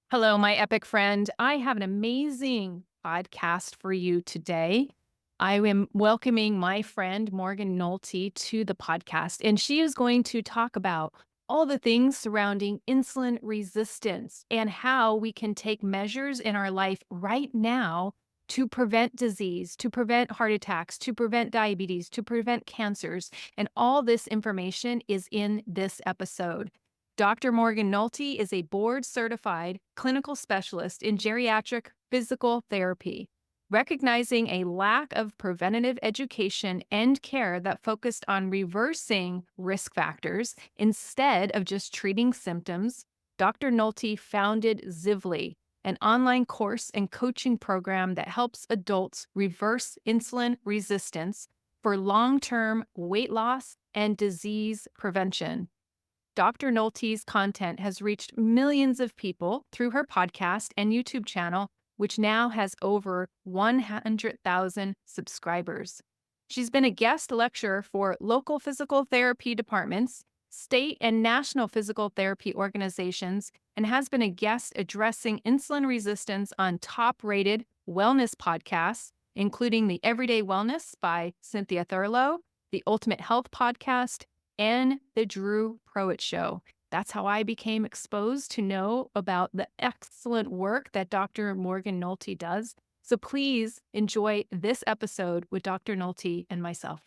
Hello, my epic friend. I have an amazing podcast for you today. I am welcoming my friend Morgan Nolte to the podcast, and she is going to talk about all the things surrounding insulin resistance and how we can take measures in our life right now to prevent disease, to prevent heart attacks, to prevent diabetes, to prevent cancers. And all this information is in this episode. Dr. Morgan Nolte is a board certified clinical specialist in geriatric physical therapy, recognizing a lack of preventative education and care that focused on reversing risk factors instead of just treating symptoms. Dr. Nolte founded Zivli, an online course and coaching program that helps adults reverse insulin resistance for long term weight loss and disease prevention. Dr. Nolte's content has reached millions of people through her podcast and YouTube channel, which now has over 100,000 subscribers. She's been a guest lecturer for local physical therapy departments, state and national physical therapy organizations, and has been a guest addressing insulin resistance on top rated wellness podcasts, including the Everyday Wellness by Cynthia Thurlow, the Ultimate Health Podcast, and the Drew Prowett Show. That's how I became exposed to know about the excellent work that Dr. Morgan Nolte does. So please enjoy this episode with Dr. Nolte and myself.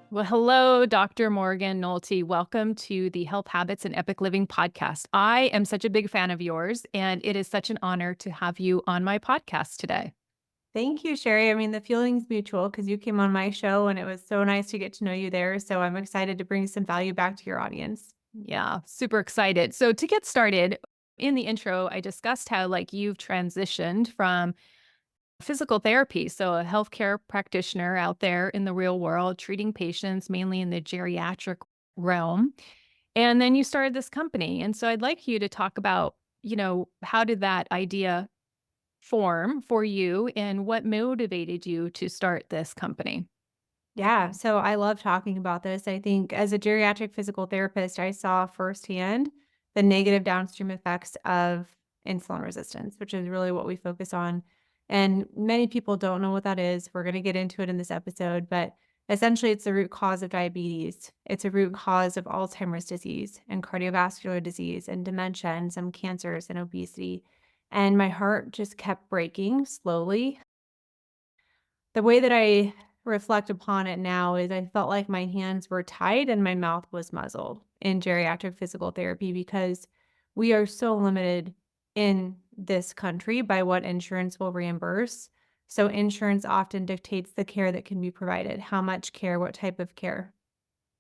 Well, hello, Dr. Morgan Nolte. Welcome to the Health Habits and Epic Living podcast. I am such a big fan of yours, and it is such an honor to have you on my podcast today. Thank you, Sherry. I mean, the feeling's mutual because you came on my show and it was so nice to get to know you there. So I'm excited to bring some value back to your audience. Yeah, super excited. So to get started, in the intro, I discussed how you've transitioned from physical therapy, so a healthcare practitioner out there in the real world treating patients mainly in the geriatric realm. And then you started this company. And so I'd like you to talk about, how did that idea form for you and what motivated you to start this company? Yeah, so I love talking about this. I think as a geriatric physical therapist, I saw firsthand the negative downstream effects of insulin resistance, which is really what we focus on. And many people don't know what that is. We're going to get into it in this episode, but essentially, it's the root cause of diabetes. It's a root cause of Alzheimer's disease and cardiovascular disease and dementia and some cancers and obesity. And my heart just kept breaking slowly. The way that I reflect upon it now is I felt like my hands were tied and my mouth was muzzled in geriatric physical therapy because we are so limited in this country by what insurance will reimburse. So, insurance often dictates the care that can be provided, how much care, what type of care.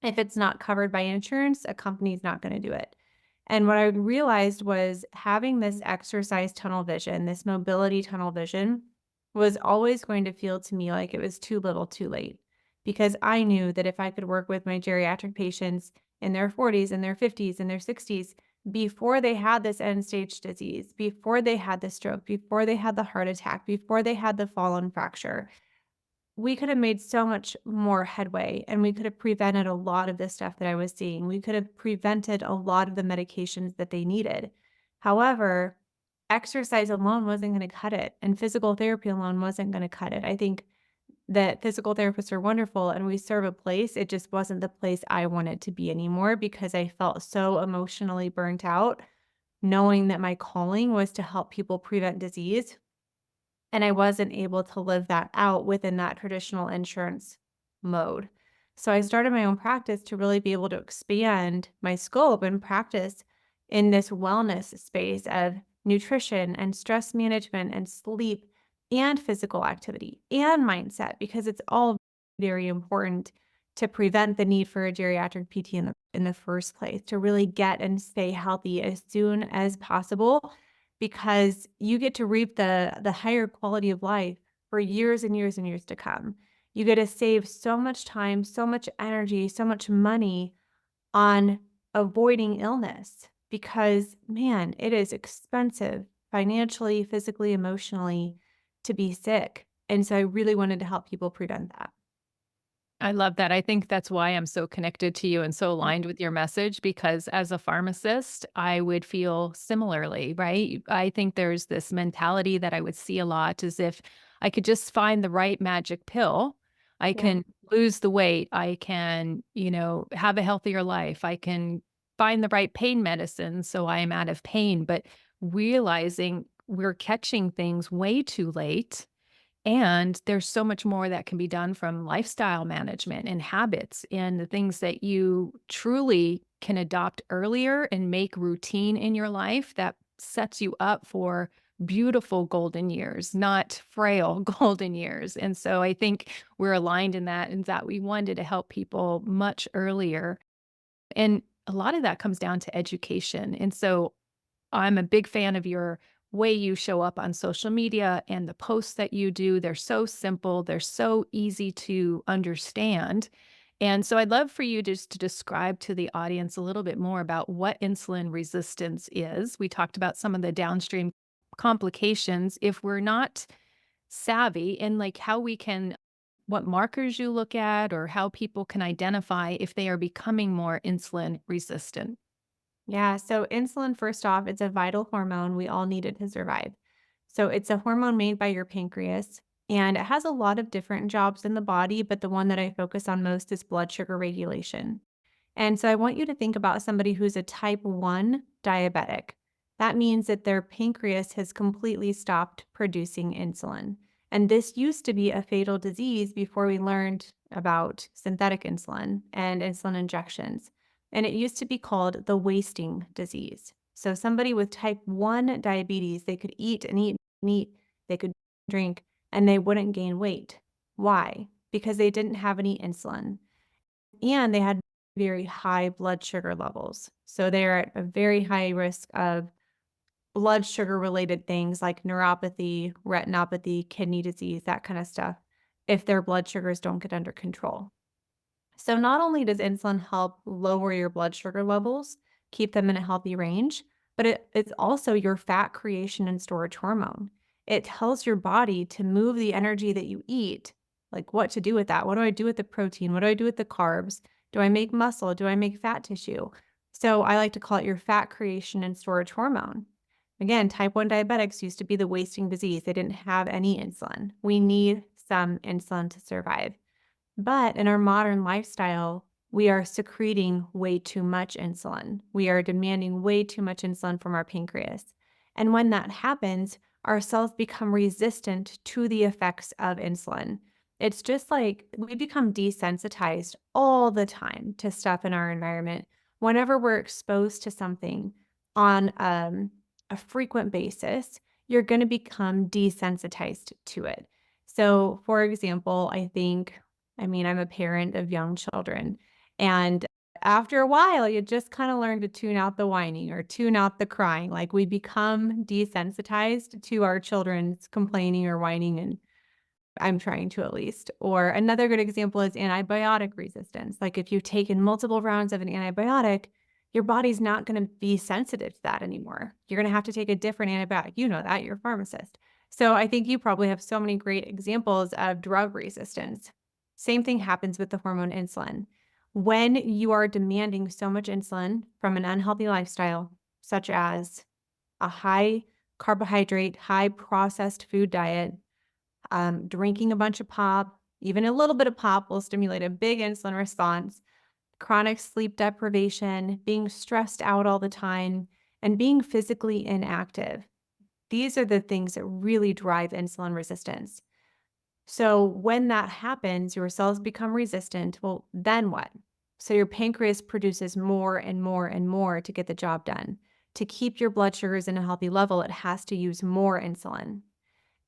If it's not covered by insurance, a company's not going to do it. And what I realized was having this exercise tunnel vision, this mobility tunnel vision, was always going to feel to me like it was too little too late. Because I knew that if I could work with my geriatric patients in their 40s, in their 50s, in their 60s, before they had this end stage disease, before they had the stroke, before they had the heart attack, before they had the fall and fracture, we could have made so much more headway and we could have prevented a lot of the stuff that I was seeing. We could have prevented a lot of the medications that they needed. However, exercise alone wasn't going to cut it, and physical therapy alone wasn't going to cut it. I think that physical therapists are wonderful and we serve a place. It just wasn't the place I wanted to be anymore because I felt so emotionally burnt out, knowing that my calling was to help people prevent disease and I wasn't able to live that out within that traditional insurance mode. So I started my own practice to really be able to expand my scope and practice in this wellness space of nutrition and stress management and sleep and physical activity and mindset, because it's all very important to prevent the need for a geriatric PT in the first place, to really get and stay healthy as soon as possible because you get to reap the higher quality of life for years and years and years to come. You get to save so much time, so much energy, so much money on avoiding illness because, man, it is expensive financially, physically, emotionally to be sick. And so I really wanted to help people prevent that. I love that. I think that's why I'm so connected to you and so Mm. aligned with your message because as a pharmacist, I would feel similarly, right? I think there's this mentality that I would see a lot as if I could just find the right magic pill, I Yeah. can lose the weight, I can, have a healthier life, I can find the right pain medicine so I am out of pain, but realizing we're catching things way too late and there's so much more that can be done from lifestyle management and habits and the things that you truly can adopt earlier and make routine in your life that sets you up for beautiful golden years, not frail golden years. And so I think we're aligned in that and that we wanted to help people much earlier. And a lot of that comes down to education. And so I'm a big fan of your way you show up on social media and the posts that you do. They're so simple, they're so easy to understand. And so I'd love for you just to describe to the audience a little bit more about what insulin resistance is. We talked about some of the downstream complications if we're not savvy and like how we can what markers you look at or how people can identify if they are becoming more insulin resistant. Yeah. So, insulin, first off, it's a vital hormone we all need it to survive. So, it's a hormone made by your pancreas, and it has a lot of different jobs in the body, but the one that I focus on most is blood sugar regulation. And so I want you to think about somebody who's a type 1 diabetic. That means that their pancreas has completely stopped producing insulin. And this used to be a fatal disease before we learned about synthetic insulin and insulin injections. And it used to be called the wasting disease. So somebody with type 1 diabetes, they could eat and eat and eat, they could drink, and they wouldn't gain weight. Why? Because they didn't have any insulin and they had very high blood sugar levels. So they're at a very high risk of blood sugar related things like neuropathy, retinopathy, kidney disease, that kind of stuff, if their blood sugars don't get under control. So, not only does insulin help lower your blood sugar levels, keep them in a healthy range, but it's also your fat creation and storage hormone. It tells your body to move the energy that you eat, like what to do with that. What do I do with the protein? What do I do with the carbs? Do I make muscle? Do I make fat tissue? So, I like to call it your fat creation and storage hormone. Again, type 1 diabetics used to be the wasting disease. They didn't have any insulin. We need some insulin to survive. But in our modern lifestyle, we are secreting way too much insulin. We are demanding way too much insulin from our pancreas. And when that happens, our cells become resistant to the effects of insulin. It's just like we become desensitized all the time to stuff in our environment. Whenever we're exposed to something on a frequent basis, you're going to become desensitized to it. So, for example, I'm a parent of young children. And after a while, you just kind of learn to tune out the whining or tune out the crying. Like we become desensitized to our children's complaining or whining. And I'm trying to at least. Or another good example is antibiotic resistance. Like if you've taken multiple rounds of an antibiotic, your body's not going to be sensitive to that anymore. You're going to have to take a different antibiotic. You know that, you're a pharmacist. So I think you probably have so many great examples of drug resistance. Same thing happens with the hormone insulin. When you are demanding so much insulin from an unhealthy lifestyle, such as a high carbohydrate, high processed food diet, drinking a bunch of pop, even a little bit of pop will stimulate a big insulin response, chronic sleep deprivation, being stressed out all the time, and being physically inactive. These are the things that really drive insulin resistance. So, when that happens, your cells become resistant. Well, then what? So, your pancreas produces more and more and more to get the job done. To keep your blood sugars in a healthy level, it has to use more insulin.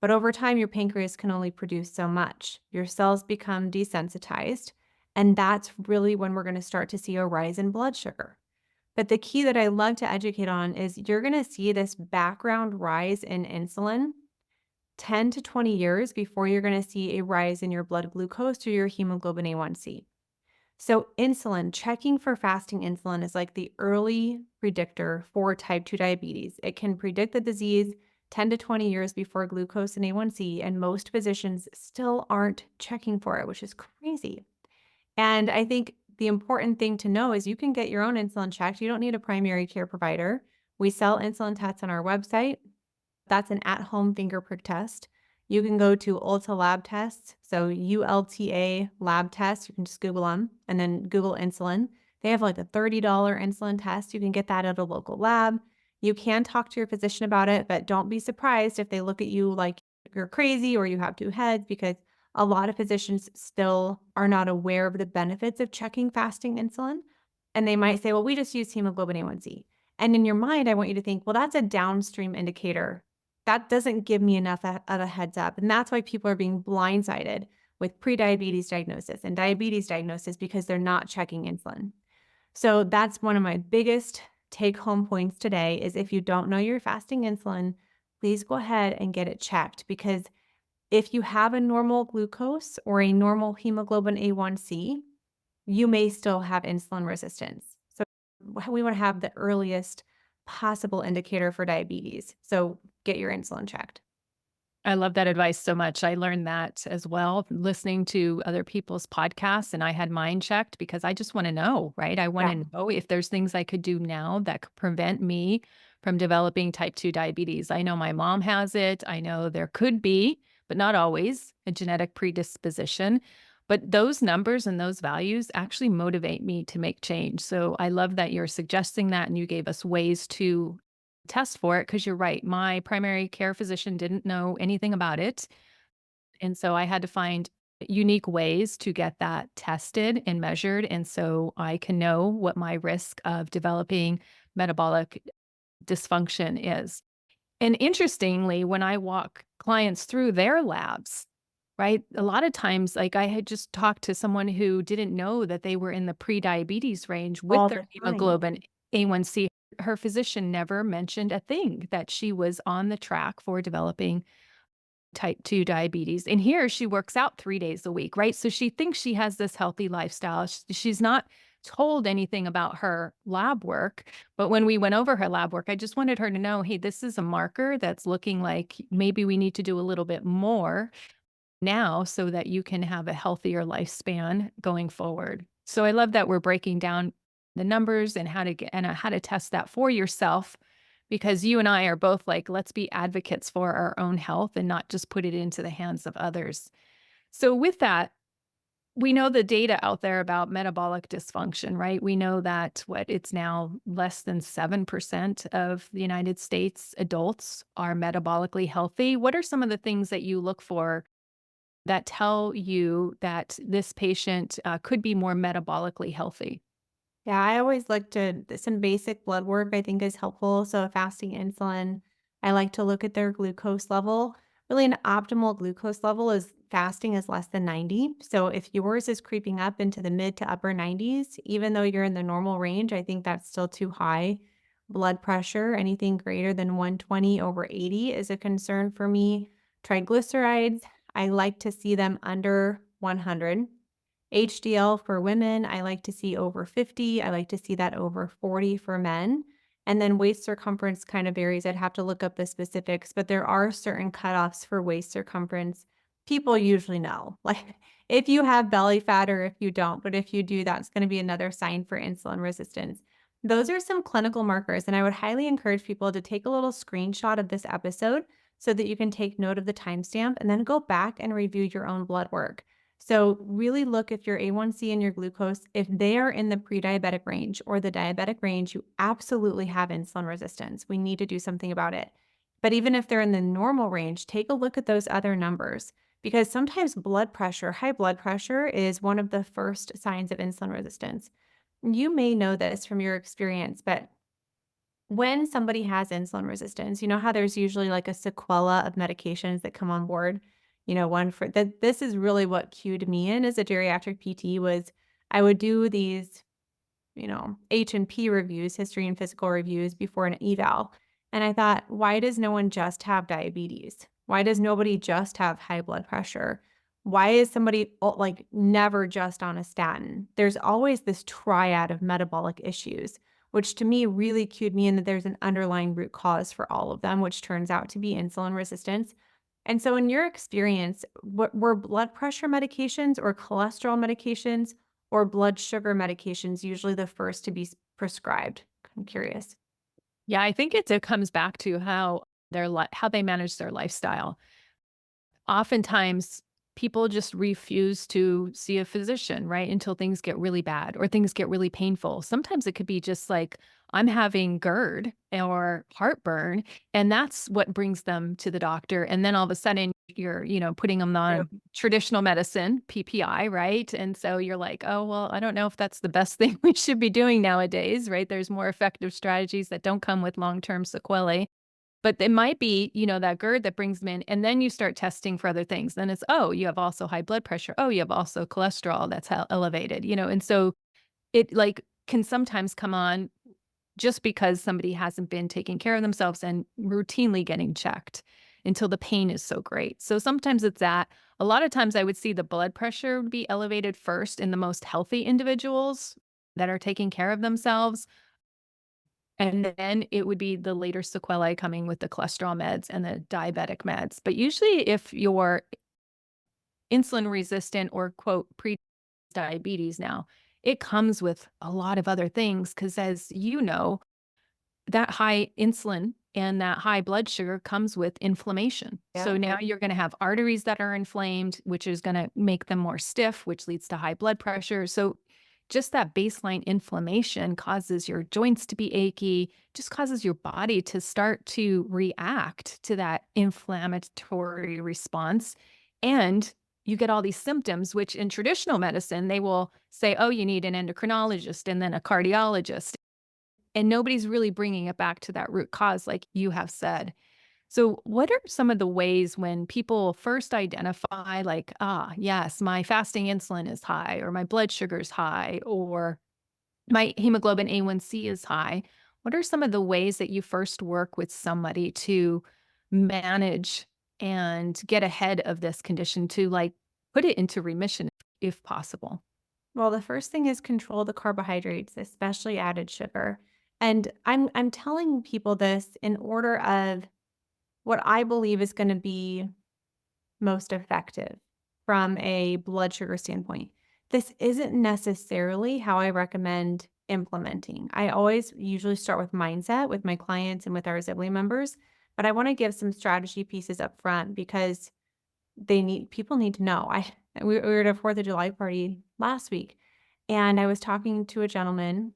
But over time, your pancreas can only produce so much. Your cells become desensitized, and that's really when we're going to start to see a rise in blood sugar. But the key that I love to educate on is you're going to see this background rise in insulin 10 to 20 years before you're going to see a rise in your blood glucose or your hemoglobin A1C. So, insulin, checking for fasting insulin is like the early predictor for type 2 diabetes. It can predict the disease 10 to 20 years before glucose and A1C, and most physicians still aren't checking for it, which is crazy. And I think the important thing to know is you can get your own insulin checked. You don't need a primary care provider. We sell insulin tests on our website. That's an at-home finger prick test. You can go to Ulta Lab Tests, so ULTA Lab Tests. You can just Google them and then Google insulin. They have like a $30 insulin test. You can get that at a local lab. You can talk to your physician about it, but don't be surprised if they look at you like you're crazy or you have two heads, because a lot of physicians still are not aware of the benefits of checking fasting insulin. And they might say, well, we just use hemoglobin A1C. And in your mind, I want you to think, well, that's a downstream indicator. That doesn't give me enough of a heads up. And that's why people are being blindsided with prediabetes diagnosis and diabetes diagnosis, because they're not checking insulin. So that's one of my biggest take home points today is if you don't know you're fasting insulin, please go ahead and get it checked, because if you have a normal glucose or a normal hemoglobin A1C, you may still have insulin resistance. So we want to have the earliest possible indicator for diabetes. So get your insulin checked. I love that advice so much. I learned that as well, listening to other people's podcasts, and I had mine checked because I just wanna know, right? I Yeah. wanna know if there's things I could do now that could prevent me from developing type 2 diabetes. I know my mom has it. I know there could be, but not always, a genetic predisposition. But those numbers and those values actually motivate me to make change. So I love that you're suggesting that and you gave us ways to test for it, because you're right. My primary care physician didn't know anything about it. And so I had to find unique ways to get that tested and measured. And so I can know what my risk of developing metabolic dysfunction is. And interestingly, when I walk clients through their labs, right, a lot of times, like I had just talked to someone who didn't know that they were in the pre-diabetes range with All their the time. hemoglobin A1C. Her physician never mentioned a thing that she was on the track for developing type 2 diabetes. And here she works out 3 days a week, right? So she thinks she has this healthy lifestyle. She's not told anything about her lab work. But when we went over her lab work, I just wanted her to know, hey, this is a marker that's looking like maybe we need to do a little bit more now so that you can have a healthier lifespan going forward. So I love that we're breaking down the numbers and how to get and how to test that for yourself, because you and I are both like, let's be advocates for our own health and not just put it into the hands of others. So with that, we know the data out there about metabolic dysfunction, right? We know that it's now less than 7% of the United States adults are metabolically healthy. What are some of the things that you look for that tell you that this patient could be more metabolically healthy? Yeah, I always look to some basic blood work I think is helpful. So fasting insulin, I like to look at their glucose level. Really an optimal glucose level is fasting is less than 90. So if yours is creeping up into the mid to upper 90s, even though you're in the normal range, I think that's still too high. Blood pressure, anything greater than 120 over 80 is a concern for me. Triglycerides, I like to see them under 100. HDL for women, I like to see over 50. I like to see that over 40 for men. And then waist circumference kind of varies. I'd have to look up the specifics, but there are certain cutoffs for waist circumference. People usually know, like if you have belly fat or if you don't, but if you do, that's going to be another sign for insulin resistance. Those are some clinical markers, and I would highly encourage people to take a little screenshot of this episode so that you can take note of the timestamp and then go back and review your own blood work. So really look if your A1C and your glucose, if they are in the pre-diabetic range or the diabetic range, you absolutely have insulin resistance. We need to do something about it. But even if they're in the normal range, take a look at those other numbers, because sometimes blood pressure, high blood pressure is one of the first signs of insulin resistance. You may know this from your experience, but when somebody has insulin resistance, you know how there's usually like a sequela of medications that come on board? You know, one for that this is really what cued me in as a geriatric PT was I would do these, H&P reviews, history and physical reviews before an eval. And I thought, why does no one just have diabetes? Why does nobody just have high blood pressure? Why is somebody like never just on a statin? There's always this triad of metabolic issues, which to me really cued me in that there's an underlying root cause for all of them, which turns out to be insulin resistance. And so, in your experience, were blood pressure medications or cholesterol medications or blood sugar medications usually the first to be prescribed? I'm curious. Yeah, I think it comes back to how how they manage their lifestyle. Oftentimes, people just refuse to see a physician, right, until things get really bad or things get really painful. Sometimes it could be just like, I'm having GERD or heartburn, and that's what brings them to the doctor. And then all of a sudden, you're, putting them Yep. on traditional medicine, PPI, right? And so you're like, oh, well, I don't know if that's the best thing we should be doing nowadays, right? There's more effective strategies that don't come with long term sequelae. But it might be, that GERD that brings them in, and then you start testing for other things. Then it's, "Oh, you have also high blood pressure. Oh, you have also cholesterol that's elevated," and so it, like, can sometimes come on just because somebody hasn't been taking care of themselves and routinely getting checked until the pain is so great. So sometimes it's that. A lot of times I would see the blood pressure be elevated first in the most healthy individuals that are taking care of themselves. And then it would be the later sequelae coming with the cholesterol meds and the diabetic meds. But usually, if you're insulin resistant or quote pre-diabetes now, it comes with a lot of other things because, as you know, that high insulin and that high blood sugar comes with inflammation. So Yep. now you're going to have arteries that are inflamed, which is going to make them more stiff, which leads to high blood pressure. So just that baseline inflammation causes your joints to be achy, just causes your body to start to react to that inflammatory response. And you get all these symptoms, which in traditional medicine, they will say, oh, you need an endocrinologist and then a cardiologist. And nobody's really bringing it back to that root cause, like you have said. So, what are some of the ways when people first identify, like, ah, yes, my fasting insulin is high, or my blood sugar is high, or my hemoglobin A1C is high? What are some of the ways that you first work with somebody to manage and get ahead of this condition to like put it into remission if possible? Well, the first thing is control the carbohydrates, especially added sugar. And I'm telling people this in order of what I believe is going to be most effective from a blood sugar standpoint. This isn't necessarily how I recommend implementing. I always usually start with mindset with my clients and with our Zibly members, but I want to give some strategy pieces up front because people need to know. We were at a 4th of July party last week and I was talking to a gentleman,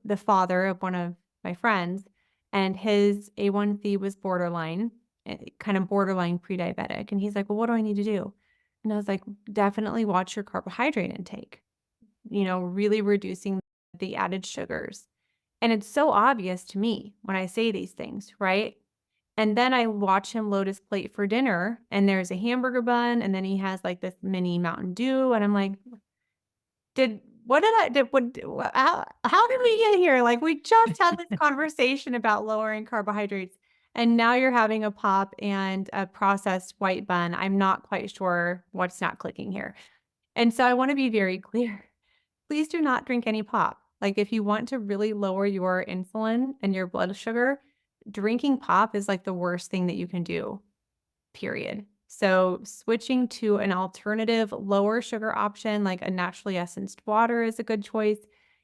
the father of one of my friends, and his A1C was borderline, kind of borderline pre-diabetic. And he's like, well, what do I need to do? And I was like, definitely watch your carbohydrate intake, really reducing the added sugars. And it's so obvious to me when I say these things, right? And then I watch him load his plate for dinner, and there's a hamburger bun, and then he has like this mini Mountain Dew. And I'm like, did what did I did what wha how did we get here? Like, we just had this conversation about lowering carbohydrates, and now you're having a pop and a processed white bun. I'm not quite sure what's not clicking here. And so I wanna be very clear. Please do not drink any pop. Like, if you want to really lower your insulin and your blood sugar, drinking pop is, like, the worst thing that you can do. Period. So switching to an alternative lower sugar option like a naturally essenced water is a good choice.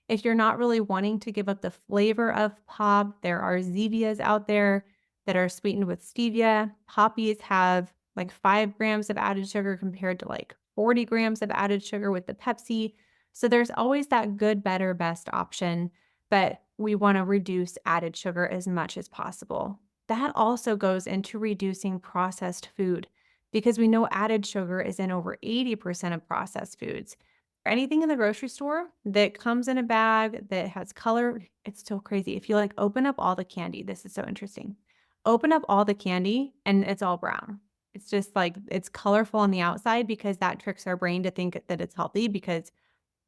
If you're not really wanting to give up the flavor of pop, there are Zevias out there that are sweetened with stevia. Poppies have like 5 grams of added sugar compared to like 40 grams of added sugar with the Pepsi. So there's always that good, better, best option, but we want to reduce added sugar as much as possible. That also goes into reducing processed food because we know added sugar is in over 80% of processed foods. Anything in the grocery store that comes in a bag that has color, it's still crazy. If you like open up all the candy, this is so interesting. Open up all the candy and it's all brown. It's just like it's colorful on the outside because that tricks our brain to think that it's healthy because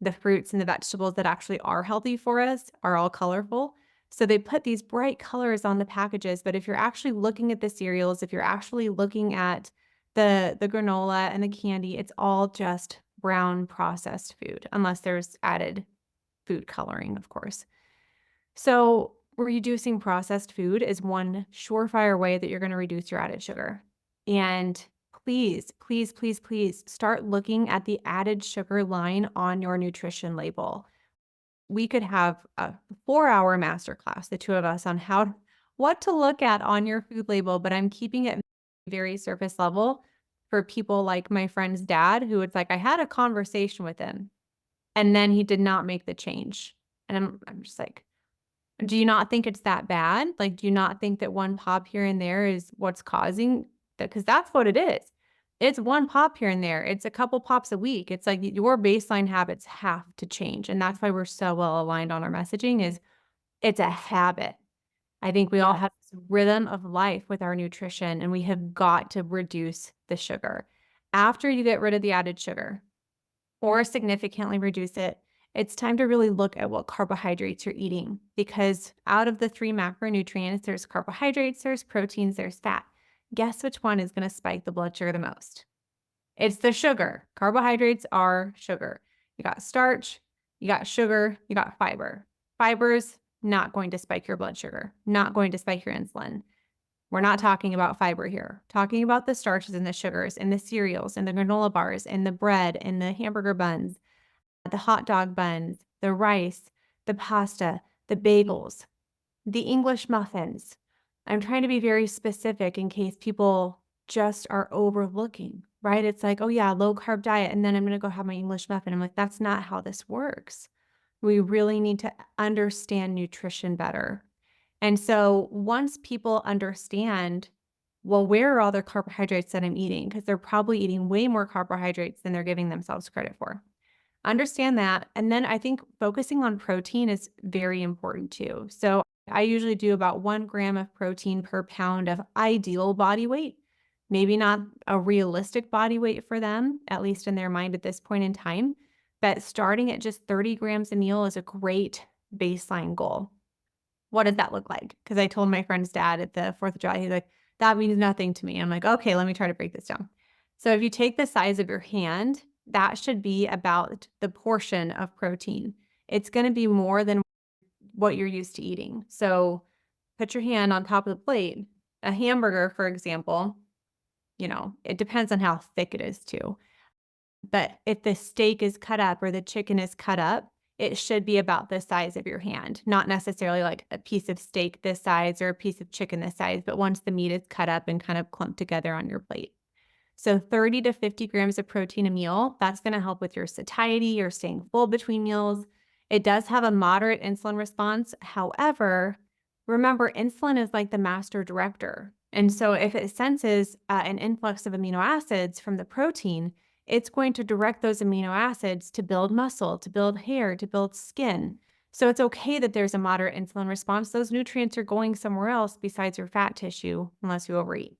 the fruits and the vegetables that actually are healthy for us are all colorful. So they put these bright colors on the packages, but if you're actually looking at the cereals, if you're actually looking at the granola and the candy, it's all just brown processed food, unless there's added food coloring, of course. So reducing processed food is one surefire way that you're going to reduce your added sugar. And please, please, please, please start looking at the added sugar line on your nutrition label. We could have a 4-hour masterclass, the two of us, on what to look at on your food label, but I'm keeping it very surface level for people like my friend's dad, who it's like I had a conversation with him and then he did not make the change. And I'm just like, do you not think it's that bad? Like, do you not think that one pop here and there is what's causing that? Because that's what it is. It's one pop here and there. It's a couple pops a week. It's like your baseline habits have to change. And that's why we're so well aligned on our messaging is it's a habit. I think we all Yes. have this rhythm of life with our nutrition, and we have got to reduce the sugar. After you get rid of the added sugar, or significantly reduce it, it's time to really look at what carbohydrates you're eating because out of the three macronutrients, there's carbohydrates, there's proteins, there's fat. Guess which one is going to spike the blood sugar the most? It's the sugar. Carbohydrates are sugar. You got starch, you got sugar, you got fiber. Fiber's not going to spike your blood sugar, not going to spike your insulin. We're not talking about fiber here. Talking about the starches and the sugars and the cereals and the granola bars and the bread and the hamburger buns, the hot dog buns, the rice, the pasta, the bagels, the English muffins. I'm trying to be very specific in case people just are overlooking, right? It's like, oh yeah, low carb diet, and then I'm going to go have my English muffin. I'm like, that's not how this works. We really need to understand nutrition better. And so once people understand, well, where are all the carbohydrates that I'm eating? Because they're probably eating way more carbohydrates than they're giving themselves credit for. Understand that. And then I think focusing on protein is very important too. So I usually do about 1 gram of protein per pound of ideal body weight. Maybe not a realistic body weight for them, at least in their mind at this point in time. But starting at just 30 grams a meal is a great baseline goal. What does that look like? Because I told my friend's dad at the 4th of July, he's like, that means nothing to me. I'm like, okay, let me try to break this down. So if you take the size of your hand, that should be about the portion of protein. It's going to be more than what you're used to eating. So put your hand on top of the plate. A hamburger, for example, it depends on how thick it is too. But if the steak is cut up or the chicken is cut up, it should be about the size of your hand, not necessarily like a piece of steak this size or a piece of chicken this size, but once the meat is cut up and kind of clumped together on your plate. So 30 to 50 grams of protein a meal, that's going to help with your satiety or staying full between meals. It does have a moderate insulin response. However, remember, insulin is like the master director. And so if it senses an influx of amino acids from the protein, it's going to direct those amino acids to build muscle, to build hair, to build skin. So it's okay that there's a moderate insulin response. Those nutrients are going somewhere else besides your fat tissue, unless you overeat.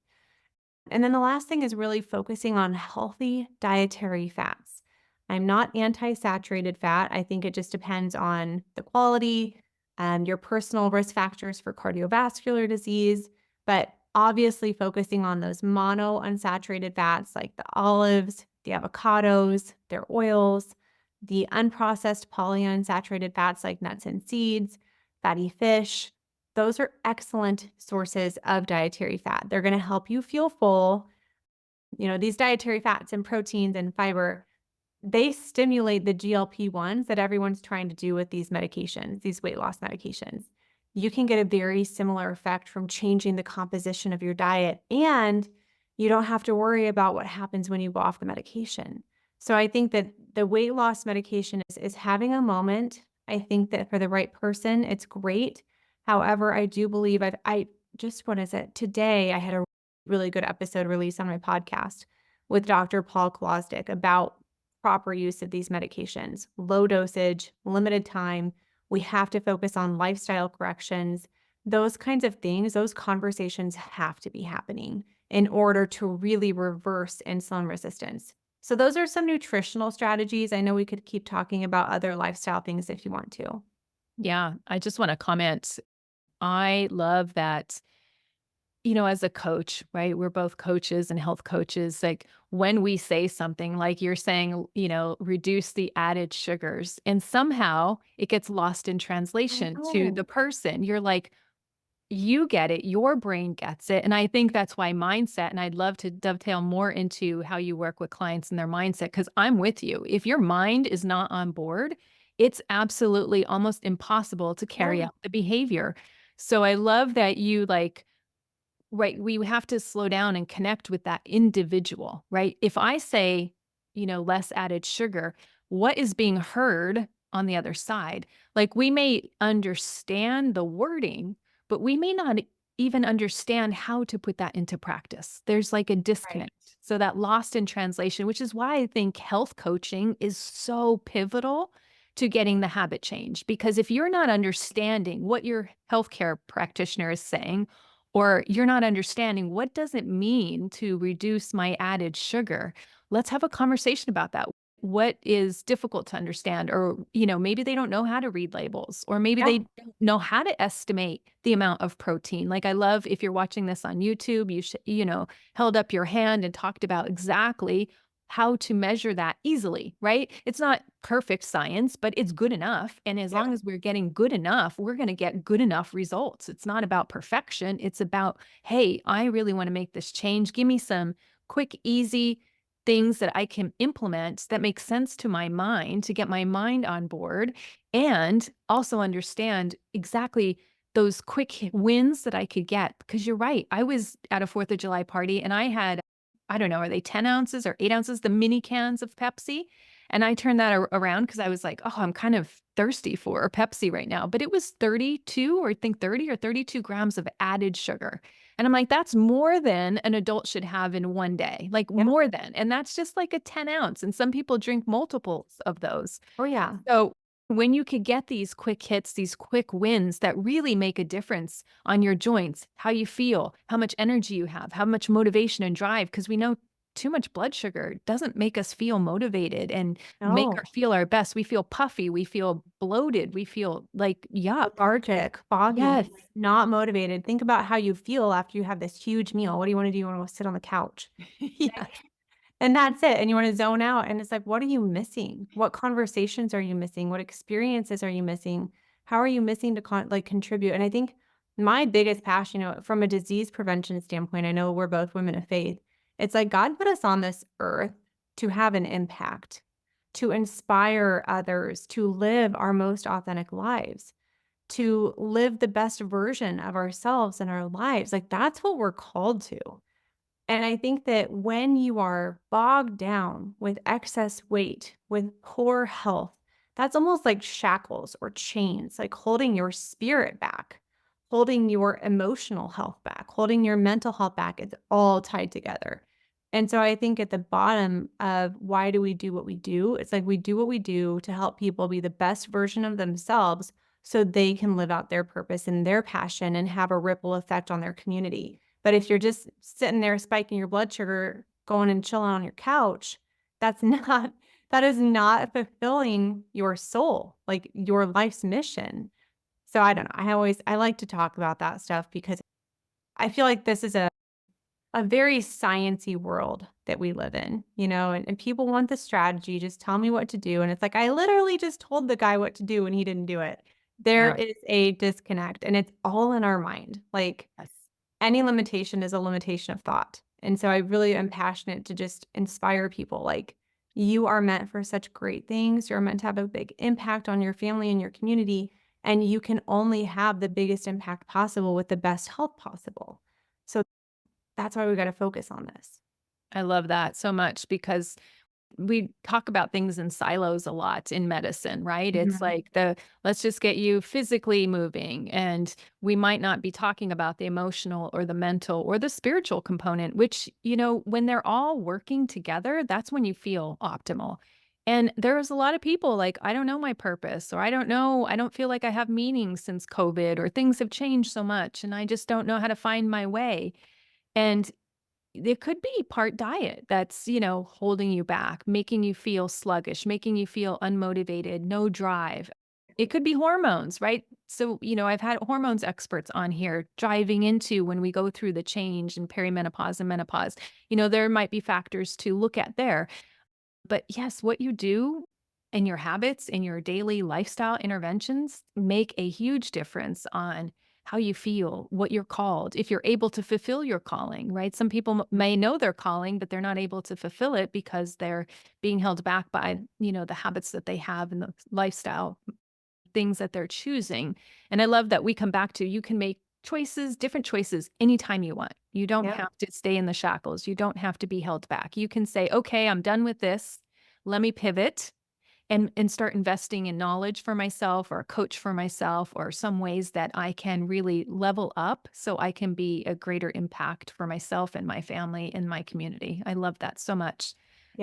And then the last thing is really focusing on healthy dietary fats. I'm not anti-saturated fat. I think it just depends on the quality and your personal risk factors for cardiovascular disease, but obviously focusing on those mono unsaturated fats like the olives, the avocados, their oils, the unprocessed polyunsaturated fats like nuts and seeds, fatty fish, those are excellent sources of dietary fat. They're going to help you feel full. These dietary fats and proteins and fiber, they stimulate the GLP-1s that everyone's trying to do with these medications, these weight loss medications. You can get a very similar effect from changing the composition of your diet, and you don't have to worry about what happens when you go off the medication. So I think that the weight loss medication is having a moment. I think that for the right person, it's great. However, I do believe I just, what is it? Today, I had a really good episode released on my podcast with Dr. Paul Klosdick about proper use of these medications, low dosage, limited time. We have to focus on lifestyle corrections. Those kinds of things, those conversations have to be happening in order to really reverse insulin resistance. So those are some nutritional strategies. I know we could keep talking about other lifestyle things if you want to. Yeah, I just want to comment. I love that, as a coach, right? We're both coaches and health coaches. Like when we say something like you're saying, reduce the added sugars, and somehow it gets lost in I translation to the know. person. You're like, You get it, your brain gets it, and I think that's why mindset, and I'd love to dovetail more into how you work with clients and their mindset, because 'cause I'm with you. If your mind is not on board, it's absolutely almost impossible to carry Yeah. out the behavior. So I love that you, like, right, we have to slow down and connect with that individual, right? If I say, less added sugar, what is being heard on the other side? Like, we may understand the wording, but we may not even understand how to put that into practice. There's like a Right. disconnect. So that lost in translation, which is why I think health coaching is so pivotal to getting the habit change. Because if you're not understanding what your healthcare practitioner is saying, or you're not understanding what does it mean to reduce my added sugar? Let's have a conversation about that. What is difficult to understand? Or, maybe they don't know how to read labels, or maybe Yeah. they don't know how to estimate the amount of protein. Like, I love if you're watching this on YouTube, held up your hand and talked about exactly how to measure that easily, right? It's not perfect science, but it's good enough. And as Yep. long as we're getting good enough, we're going to get good enough results. It's not about perfection. It's about, hey, I really want to make this change. Give me some quick, easy things that I can implement that make sense to my mind to get my mind on board and also understand exactly those quick wins that I could get. Because you're right. I was at a 4th of July party and I had, I don't know, are they 10 ounces or 8 ounces, the mini cans of Pepsi? And I turned that around because I was like, oh, I'm kind of thirsty for a Pepsi right now. But it was 32, or I think 30 or 32 grams of added sugar. And I'm like, that's more than an adult should have in one day, like Yeah. more than. And that's just like a 10 ounce. And some people drink multiples of those. Oh, yeah. So when you could get these quick hits, these quick wins that really make a difference on your joints, how you feel, how much energy you have, how much motivation and drive, because we know too much blood sugar doesn't make us feel motivated and make No. our feel our best. We feel puffy, we feel bloated, we feel like yuck. Lethargic, foggy, Yes. like, not motivated. Think about how you feel after you have this huge meal. What do you wanna do? You wanna go sit on the couch. Yes. And that's it, and you wanna zone out, and it's like, what are you missing? What conversations are you missing? What experiences are you missing? How are you missing to contribute? And I think my biggest passion, from a disease prevention standpoint, I know we're both women of faith. It's like God put us on this earth to have an impact, to inspire others, to live our most authentic lives, to live the best version of ourselves in our lives. Like, that's what we're called to. And I think that when you are bogged down with excess weight, with poor health, that's almost like shackles or chains, like holding your spirit back, holding your emotional health back, holding your mental health back. It's all tied together. And so I think at the bottom of why do we do what we do? It's like we do what we do to help people be the best version of themselves so they can live out their purpose and their passion and have a ripple effect on their community. But if you're just sitting there spiking your blood sugar, going and chilling on your couch, that's not that is not fulfilling your soul, like your life's mission. So I don't know. I like to talk about that stuff because I feel like this is a very sciency world that we live in, and people want the strategy, just tell me what to do. And it's like, I literally just told the guy what to do and he didn't do it. There Yeah. is a disconnect and it's all in our mind. Like Yes. any limitation is a limitation of thought. And so I really am passionate to just inspire people like you are meant for such great things. You're meant to have a big impact on your family and your community. And you can only have the biggest impact possible with the best health possible. So that's why we got to focus on this. I love that so much because we talk about things in silos a lot in medicine, right? It's Mhm. like let's just get you physically moving. And we might not be talking about the emotional or the mental or the spiritual component, which, when they're all working together, that's when you feel optimal. And there's a lot of people like, I don't know my purpose, or I don't know, I don't feel like I have meaning since COVID, or things have changed so much, and I just don't know how to find my way. And it could be part diet that's, holding you back, making you feel sluggish, making you feel unmotivated, no drive. It could be hormones, right? So, I've had hormones experts on here driving into when we go through the change in perimenopause and menopause. There might be factors to look at there. But yes, what you do and your habits and your daily lifestyle interventions make a huge difference on how you feel, what you're called, if you're able to fulfill your calling, right? Some people may know their calling, but they're not able to fulfill it because they're being held back by, the habits that they have and the lifestyle things that they're choosing. And I love that we come back to you can make choices, different choices anytime you want. You don't Yep. have to stay in the shackles. You don't have to be held back. You can say, okay, I'm done with this. Let me pivot and start investing in knowledge for myself or a coach for myself or some ways that I can really level up so I can be a greater impact for myself and my family and my community. I love that so much.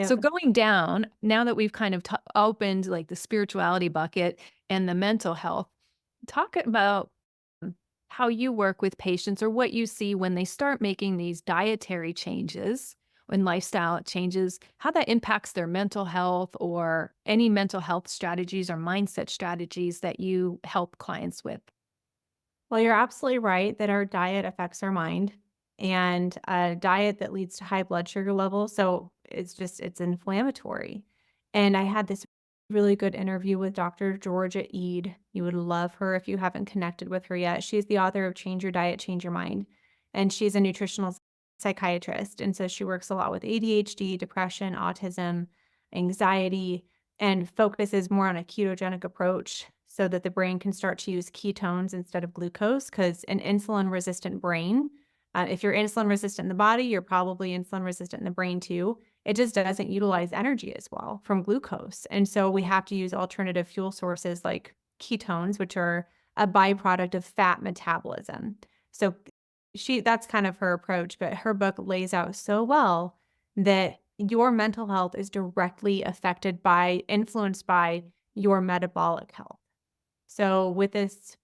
So Yep. going down, now that we've kind of opened like the spirituality bucket and the mental health, talk about how you work with patients or what you see when they start making these dietary changes and lifestyle changes, how that impacts their mental health or any mental health strategies or mindset strategies that you help clients with. Well, you're absolutely right that our diet affects our mind, and a diet that leads to high blood sugar levels. So it's inflammatory. And I had this really good interview with Dr. Georgia Ede. You would love her if you haven't connected with her yet. She's the author of Change Your Diet, Change Your Mind. And she's a nutritional psychiatrist. And so she works a lot with ADHD, depression, autism, anxiety, and focuses more on a ketogenic approach so that the brain can start to use ketones instead of glucose. Because an insulin resistant brain, if you're insulin resistant in the body, you're probably insulin resistant in the brain too. It just doesn't utilize energy as well from glucose. And so we have to use alternative fuel sources like ketones, which are a byproduct of fat metabolism. So that's kind of her approach, but her book lays out so well that your mental health is directly affected by, influenced by your metabolic health. So with this,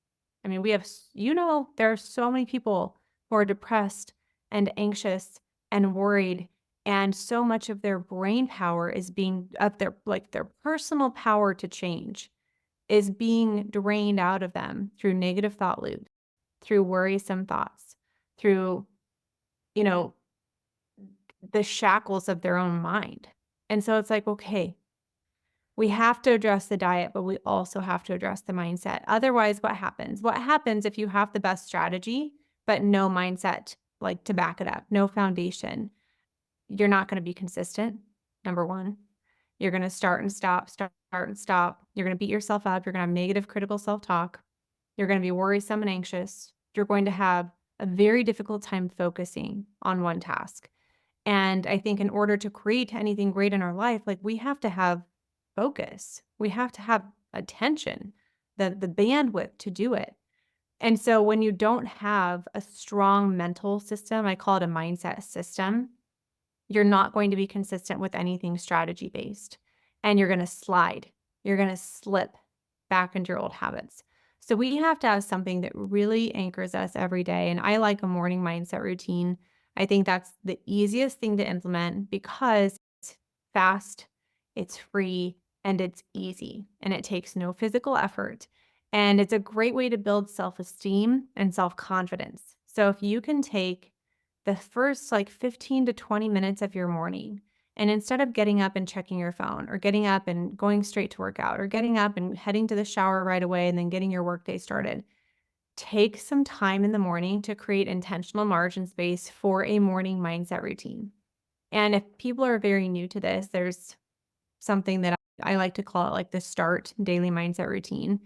I mean, we have, there are so many people who are depressed and anxious and worried, and so much of their brain power is being of their personal power to change is being drained out of them through negative thought loops, through worrisome thoughts, through, you know, the shackles of their own mind. And so it's like, okay, we have to address the diet, but we also have to address the mindset. Otherwise, what happens? What happens if you have the best strategy, but no mindset like to back it up, no foundation? You're not going to be consistent. Number one, you're going to start and stop, start and stop. You're going to beat yourself up. You're going to have negative critical self talk. You're going to be worrisome and anxious. You're going to have a very difficult time focusing on one task. And I think in order to create anything great in our life, like we have to have focus. We have to have attention, the bandwidth to do it. And so when you don't have a strong mental system, I call it a mindset system, you're not going to be consistent with anything strategy based. And you're going to slide. You're going to slip back into your old habits. So we have to have something that really anchors us every day. And I like a morning mindset routine. I think that's the easiest thing to implement because it's fast, it's free, and it's easy. And it takes no physical effort. And it's a great way to build self esteem and self confidence. So if you can take the first like 15 to 20 minutes of your morning, and instead of getting up and checking your phone or getting up and going straight to work out or getting up and heading to the shower right away and then getting your workday started, take some time in the morning to create intentional margin space for a morning mindset routine. And if people are very new to this, there's something that I like to call it like the START daily mindset routine.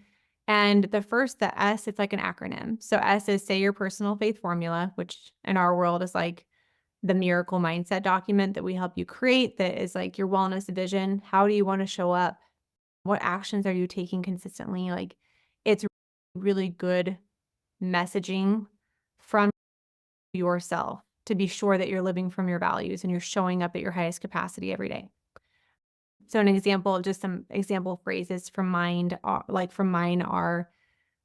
And the S, it's like an acronym. So S is say your personal faith formula, which in our world is like the miracle mindset document that we help you create that is like your wellness vision. How do you want to show up? What actions are you taking consistently? Like it's really good messaging from yourself to be sure that you're living from your values and you're showing up at your highest capacity every day. So an example, just some example phrases from mine are,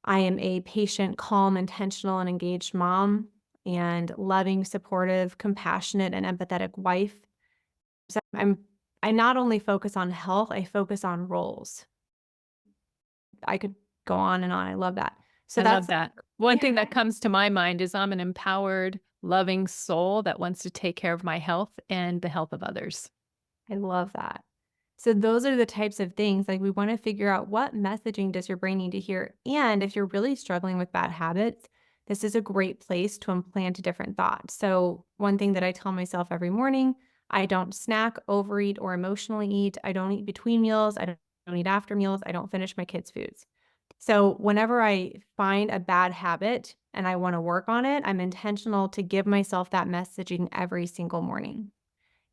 I am a patient, calm, intentional, and engaged mom, and loving, supportive, compassionate, and empathetic wife. So I not only focus on health, I focus on roles. I could go on and on. I love that. So I love that's that. One yeah, thing that comes to my mind is I'm an empowered, loving soul that wants to take care of my health and the health of others. I love that. So those are the types of things like we want to figure out what messaging does your brain need to hear. And if you're really struggling with bad habits, this is a great place to implant different thoughts. So, one thing that I tell myself every morning, I don't snack, overeat, or emotionally eat. I don't eat between meals. I don't eat after meals. I don't finish my kids' foods. So, whenever I find a bad habit and I want to work on it, I'm intentional to give myself that messaging every single morning.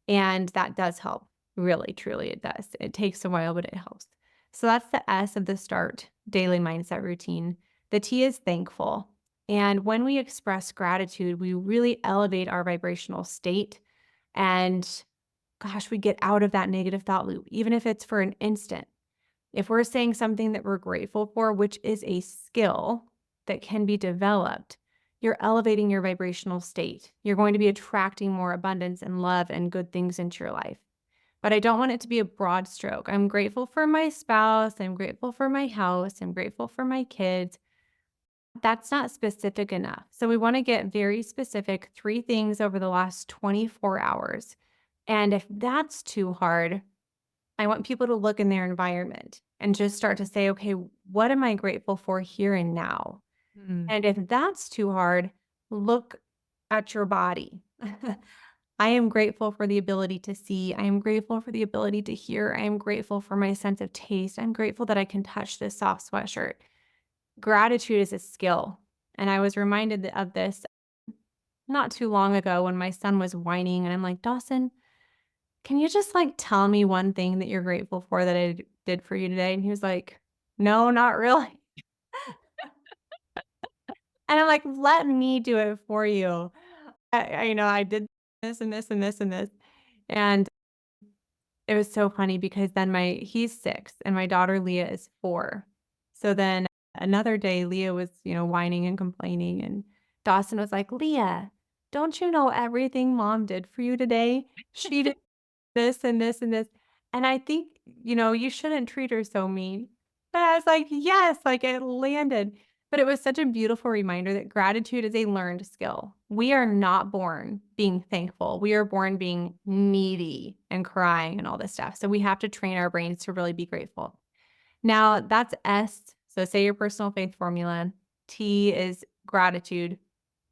And that does help. Really, truly, it does. It takes a while, but it helps. So that's the S of the START daily mindset routine. The T is thankful. And when we express gratitude, we really elevate our vibrational state. And gosh, we get out of that negative thought loop, even if it's for an instant. If we're saying something that we're grateful for, which is a skill that can be developed, you're elevating your vibrational state. You're going to be attracting more abundance and love and good things into your life. But I don't want it to be a broad stroke. I'm grateful for my spouse. I'm grateful for my house. I'm grateful for my kids. That's not specific enough. So we want to get very specific, 3 things over the last 24 hours. And if that's too hard, I want people to look in their environment and just start to say, okay, what am I grateful for here and now? Mm. And if that's too hard, look at your body. I am grateful for the ability to see. I am grateful for the ability to hear. I am grateful for my sense of taste. I'm grateful that I can touch this soft sweatshirt. Gratitude is a skill. And I was reminded of this not too long ago when my son was whining, and I'm like, Dawson, can you just like tell me one thing that you're grateful for that I did for you today? And he was like, no, not really. And I'm like, let me do it for you. I did this and this and this and this. And it was so funny because then he's 6 and my daughter Leah is 4. So then another day Leah was, whining and complaining, and Dawson was like, "Leah, don't you know everything mom did for you today? She did this and this and this. And I think, you shouldn't treat her so mean." And I was like, yes, like it landed. But it was such a beautiful reminder that gratitude is a learned skill. We are not born being thankful. We are born being needy and crying and all this stuff. So we have to train our brains to really be grateful. Now that's S. So say your personal faith formula. T is gratitude,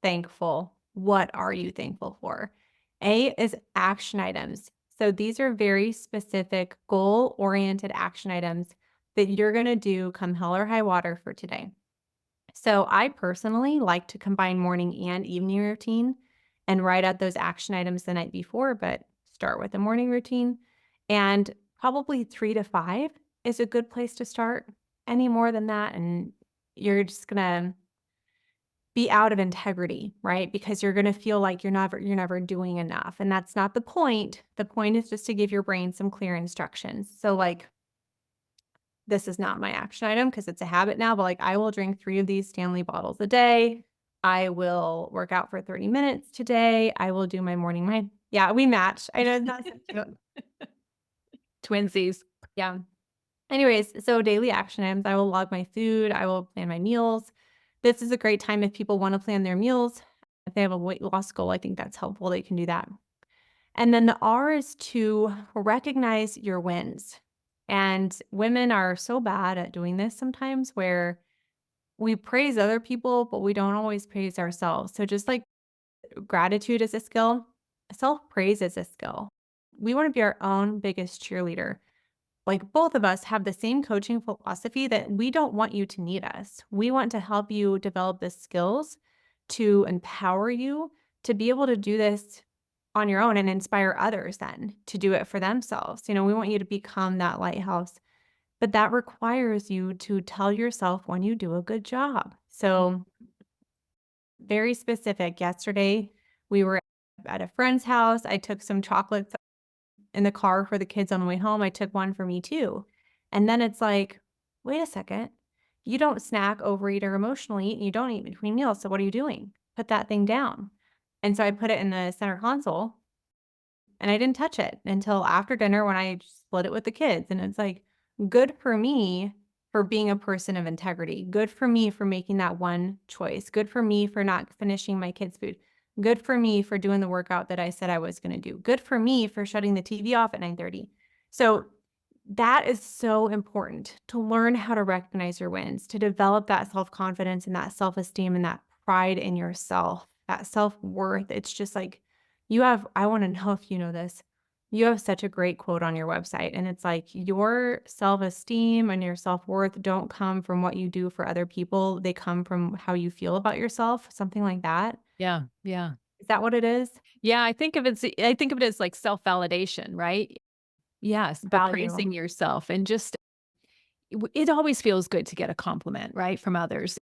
thankful. What are you thankful for? A is action items. So these are very specific goal oriented action items that you're going to do come hell or high water for today. So I personally like to combine morning and evening routine and write out those action items the night before, but start with the morning routine. And probably 3 to 5 is a good place to start. Any more than that, and you're just gonna be out of integrity, right? Because you're gonna feel like you're never doing enough. And that's not the point. The point is just to give your brain some clear instructions. So like this is not my action item because it's a habit now, but like I will drink 3 of these Stanley bottles a day. I will work out for 30 minutes today. I will do my morning mind. Yeah, we match. I know that's so cute. Twinsies. Yeah. Anyways, so daily action items, I will log my food. I will plan my meals. This is a great time if people want to plan their meals. If they have a weight loss goal, I think that's helpful. They can do that. And then the R is to recognize your wins. And women are so bad at doing this sometimes where we praise other people, but we don't always praise ourselves. So just like gratitude is a skill, self-praise is a skill. We want to be our own biggest cheerleader. Like both of us have the same coaching philosophy that we don't want you to need us. We want to help you develop the skills to empower you to be able to do this on your own and inspire others then to do it for themselves. We want you to become that lighthouse, but that requires you to tell yourself when you do a good job. So, very specific. Yesterday, we were at a friend's house. I took some chocolates in the car for the kids on the way home. I took one for me too. And then it's like, wait a second. You don't snack, overeat, or emotionally eat, and you don't eat between meals. So what are you doing? Put that thing down. And so I put it in the center console and I didn't touch it until after dinner when I split it with the kids. And it's like, good for me for being a person of integrity. Good for me for making that one choice. Good for me for not finishing my kids' food. Good for me for doing the workout that I said I was going to do. Good for me for shutting the TV off at 9:30. So that is so important to learn how to recognize your wins, to develop that self-confidence and that self-esteem and that pride in yourself, that self-worth. It's just like you have I wanna know if you know this. You have such a great quote on your website, and it's like, "Your self-esteem and your self-worth don't come from what you do for other people, they come from how you feel about yourself," something like that. Yeah, yeah. Is that what it is? Yeah, I think of it as, like, self-validation, right? Yes, but Value. praising yourself and just it always feels good to get a compliment, right, from others,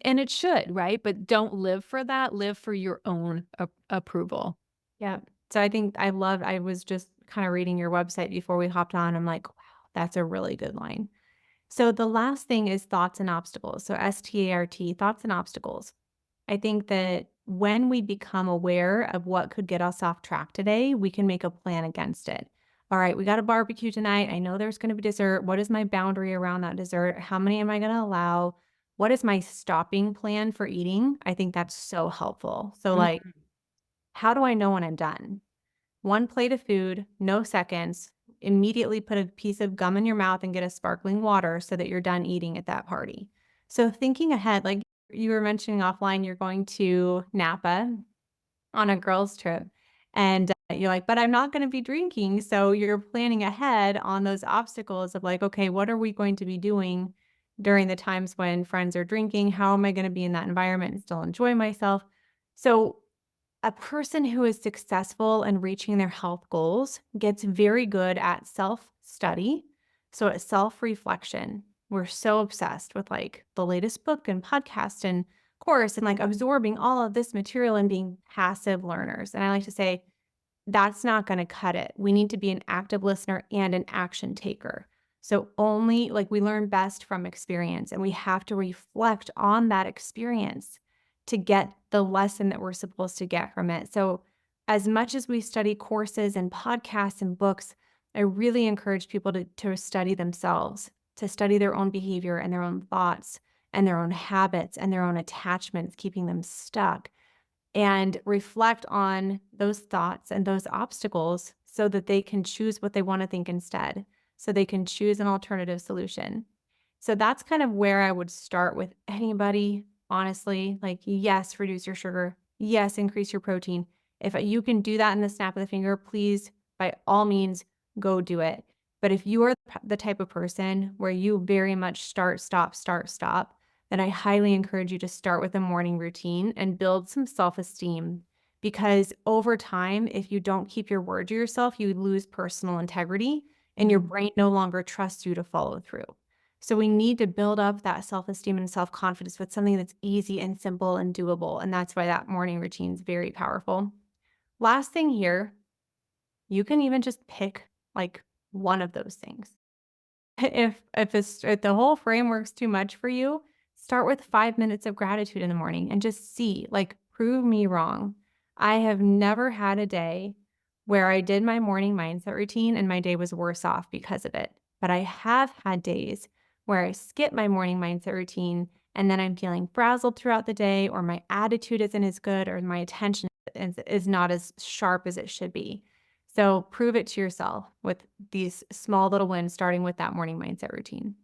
and it should, right? But don't live for that, live for your own approval. Yeah. So I was just kinda reading your website before we hopped on, I'm like, "Wow, that's a really good line." So the last thing is thoughts and obstacles. So START, thoughts and obstacles. I think that when we become aware of what could get us off track today, we can make a plan against it. All right, we got a barbecue tonight. I know there's going to be dessert. What is my boundary around that dessert? How many am I going to allow? What is my stopping plan for eating? I think that's so helpful. So, like, Mhm. how do I know when I'm done? One plate of food, no seconds. Immediately put a piece of gum in your mouth and get a sparkling water so that you're done eating at that party. So thinking ahead, like you were mentioning offline, you're going to Napa on a girls' trip. And you're like, but I'm not going to be drinking. So you're planning ahead on those obstacles of like, okay, what are we going to be doing during the times when friends are drinking? How am I going to be in that environment and still enjoy myself? So a person who is successful in reaching their health goals gets very good at self-study, so at self-reflection. We're so obsessed with, like, the latest book and podcast and course and, like, absorbing all of this material and being passive learners, and I like to say, that's not gonna cut it. We need to be an active listener and an action taker. So only like, we learn best from experience, and we have to reflect on that experience to get the lesson that we're supposed to get from it. So, as much as we study courses and podcasts and books, I really encourage people to study themselves, to study their own behavior and their own thoughts and their own habits and their own attachments, keeping them stuck and reflect on those thoughts and those obstacles so that they can choose what they want to think instead. So they can choose an alternative solution. So that's kind of where I would start with anybody, honestly. Like, yes, reduce your sugar. Yes, increase your protein. If you can do that in the snap of the finger, please, by all means, go do it. But if you are the type of person where you very much start, stop, then I highly encourage you to start with a morning routine and build some self esteem. Because over time, if you don't keep your word to yourself, you lose personal integrity and your Mhm. brain no longer trusts you to follow through. So we need to build up that self-esteem and self-confidence with something that's easy and simple and doable, and that's why that morning routine is very powerful. Last thing here, you can even just pick, like, one of those things. If the whole framework's too much for you, start with 5 minutes of gratitude in the morning and just see, like, prove me wrong. I have never had a day where I did my morning mindset routine and my day was worse off because of it. But I have had days where I skip my morning mindset routine and then I'm feeling frazzled throughout the day, or my attitude isn't as good, or my attention is not as sharp as it should be. So prove it to yourself with these small little wins, starting with that morning mindset routine.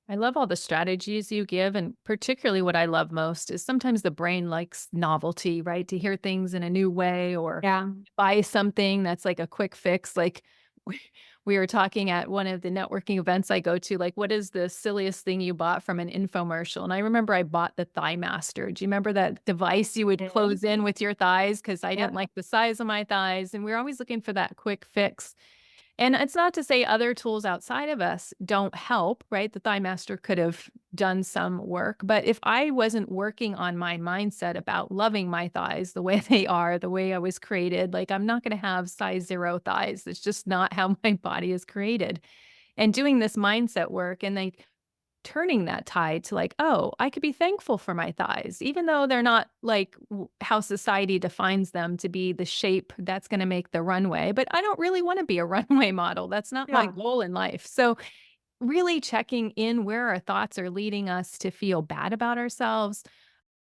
I love all the strategies you give, and particularly what I love most is sometimes the brain likes novelty, right? To hear things in a new way or Yeah. buy something that's like a quick fix. Like we we were talking at one of the networking events I go to, like, what is the silliest thing you bought from an infomercial? And I remember I bought the Thigh Master. Do you remember that device you would Mhm. close in with your thighs? Because I didn't Yep. like the size of my thighs. And we are always looking for that quick fix. And it's not to say other tools outside of us don't help, right? The Thigh Master could have done some work, but if I wasn't working on my mindset about loving my thighs the way they are, the way I was created, like, I'm not gonna have size 0 thighs. It's just not how my body is created. And doing this mindset work and then turning that tide to like, "Oh, I could be thankful for my thighs, even though they're not like how society defines them to be the shape that's gonna make the runway, but I don't really wanna be a runway model, that's not my Yeah. goal in life." So, really checking in where our thoughts are leading us to feel bad about ourselves,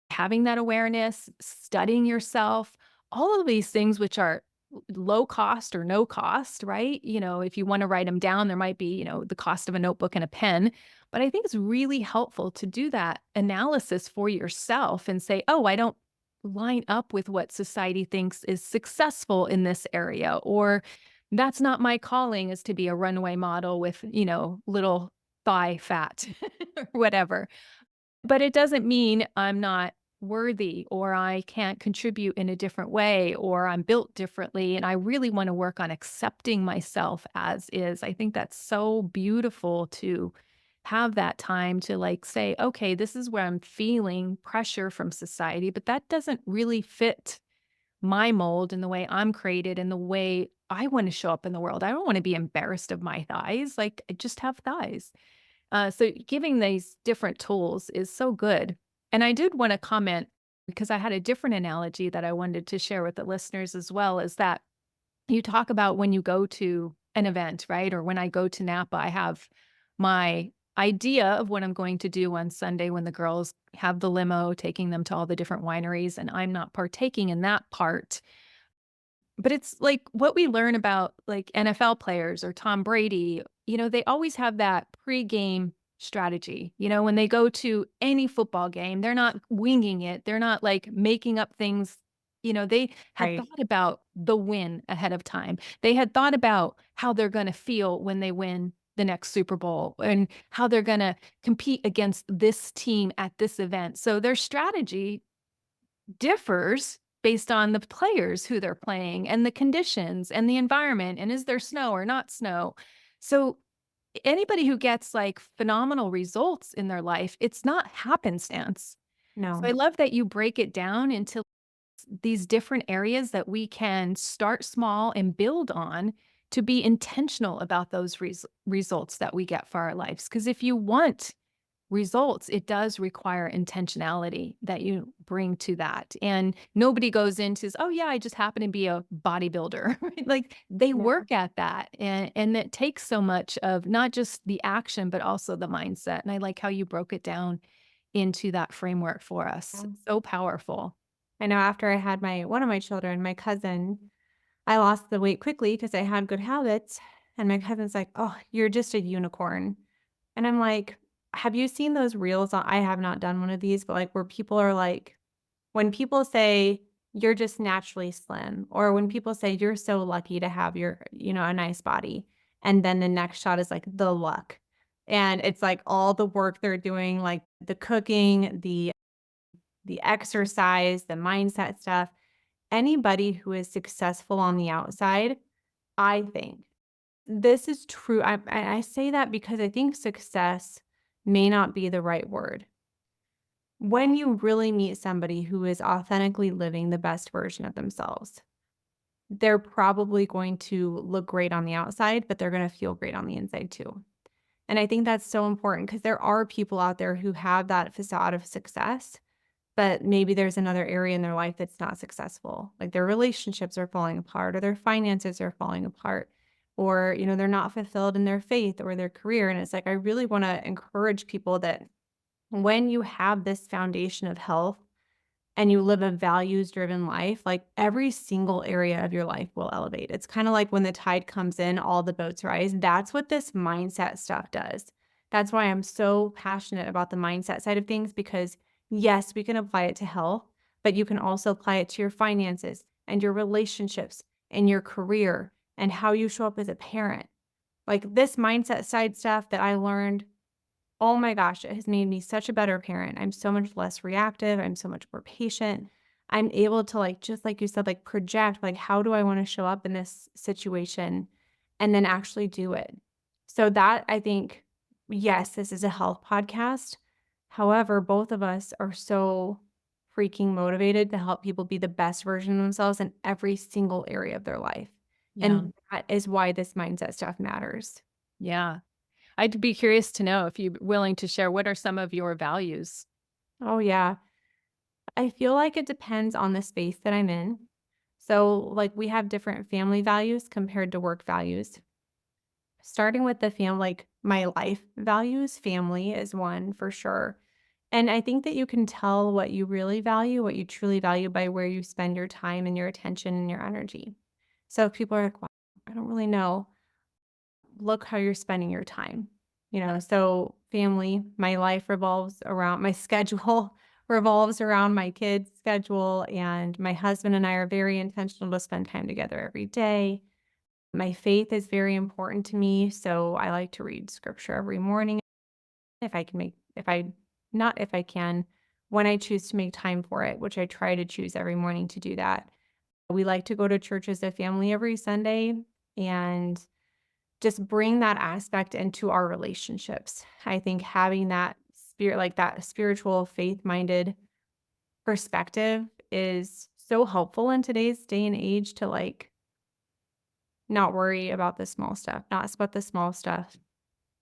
having that awareness, studying yourself, all of these things which are low cost or no cost, right? If you want to write them down, there might be, the cost of a notebook and a pen. But I think it's really helpful to do that analysis for yourself and say, oh, I don't line up with what society thinks is successful in this area, or that's not my calling is to be a runway model with, little thigh fat or whatever. But it doesn't mean I'm not worthy or I can't contribute in a different way or I'm built differently. And I really want to work on accepting myself as is. I think that's so beautiful to have that time to like say, okay, this is where I'm feeling pressure from society, but that doesn't really fit my mold and the way I'm created and the way I want to show up in the world. I don't want to be embarrassed of my thighs. Like, I just have thighs. So giving these different tools is so good. And I did want to comment because I had a different analogy that I wanted to share with the listeners as well is that you talk about when you go to an event, right? Or when I go to Napa, I have my idea of what I'm going to do on Sunday when the girls have the limo taking them to all the different wineries, and I'm not partaking in that part. But it's like what we learn about like NFL players or Tom Brady, they always have that pregame strategy. When they go to any football game, they're not winging it. They're not like making up things. They had Right. thought about the win ahead of time. They had thought about how they're going to feel when they win the next Super Bowl and how they're going to compete against this team at this event. So their strategy differs based on the players who they're playing and the conditions and the environment and is there snow or not snow. So anybody who gets like phenomenal results in their life, it's not happenstance. So I No. love that you break it down into these different areas that we can start small and build on to be intentional about those results that we get for our lives. Because if you want results, it does require intentionality that you bring to that. And nobody goes into, oh, yeah, I just happen to be a bodybuilder. Right? Like they Yeah. work at that. And it takes so much of not just the action, but also the mindset. And I like how you broke it down into that framework for us. Yeah. So powerful. I know after I had one of my children, my cousin, I lost the weight quickly because I had good habits. And my cousin's like, "Oh, you're just a unicorn." And I'm like, "Have you seen those reels?" I have not done one of these, but like where people are like, when people say you're just naturally slim, or when people say you're so lucky to have a nice body. And then the next shot is like the luck. And it's like all the work they're doing, like the cooking, the exercise, the mindset stuff. Anybody who is successful on the outside, I think this is true. I say that because I think success may not be the right word. When you really meet somebody who is authentically living the best version of themselves, they're probably going to look great on the outside, but they're going to feel great on the inside too. And I think that's so important because there are people out there who have that facade of success, but maybe there's another area in their life that's not successful. Like their relationships are falling apart or their finances are falling apart or, they're not fulfilled in their faith or their career. And it's like, I really want to encourage people that when you have this foundation of health and you live a values driven life, like every single area of your life will elevate. It's kind of like when the tide comes in, all the boats rise. That's what this mindset stuff does. That's why I'm so passionate about the mindset side of things because, yes, we can apply it to health, but you can also apply it to your finances and your relationships and your career and how you show up as a parent. Like this mindset side stuff that I learned, oh my gosh, it has made me such a better parent. I'm so much less reactive. I'm so much more patient. I'm able to like, just like you said, like project, like, how do I want to show up in this situation and then actually do it? So that I think, yes, this is a health podcast. However, both of us are so freaking motivated to help people be the best version of themselves in every single area of their life. Yeah. And that is why this mindset stuff matters. Yeah. I'd be curious to know if you're willing to share what are some of your values? Oh, yeah. I feel like it depends on the space that I'm in. So, like, we have different family values compared to work values. Starting with the like my life values, family is one for sure. And I think that you can tell what you really value, what you truly value by where you spend your time and your attention and your energy. So if people are like, "Wow, I don't really know." Look how you're spending your time. So family, my life revolves around my schedule revolves around my kids' schedule, and my husband and I are very intentional to spend time together every day. My faith is very important to me, so I like to read scripture every morning if I not if I can, when I choose to make time for it, which I try to choose every morning to do that. We like to go to church as a family every Sunday, and just bring that aspect into our relationships. I think having that that spiritual, faith-minded perspective is so helpful in today's day and age to, like, not worry about the small stuff, not sweat the small stuff.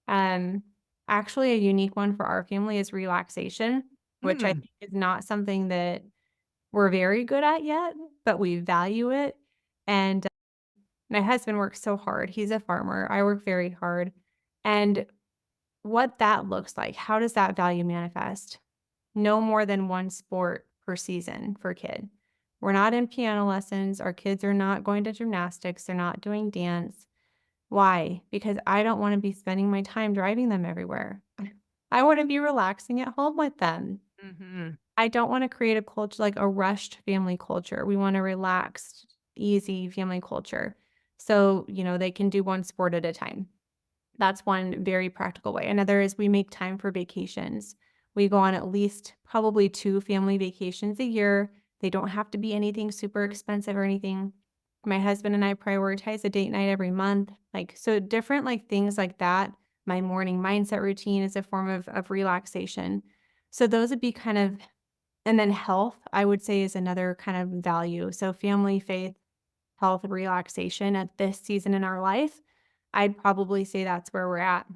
Um, Actually, a unique one for our family is relaxation, which I Mm. think is not something that we're very good at yet, but we value it. And my husband works so hard. He's a farmer. I work very hard. And what that looks like, how does that value manifest? No more than 1 sport per season for a kid. We're not in piano lessons, our kids are not going to gymnastics, they're not doing dance. Why? Because I don't wanna be spending my time driving them everywhere. I wanna be relaxing at home with them. Mhm. I don't wanna create a culture like a rushed family culture. We want a relaxed, easy family culture. So, they can do 1 sport at a time. That's one very practical way. Another is we make time for vacations. We go on at least probably 2 family vacations a year. They don't have to be anything super expensive or anything. My husband and I prioritize a date night every month. Like, so different like things like that. My morning mindset routine is a form of relaxation. So those would be kind of, and then health, I would say, is another kind of value. So family, faith, health, relaxation at this season in our life, I'd probably say that's where we're at,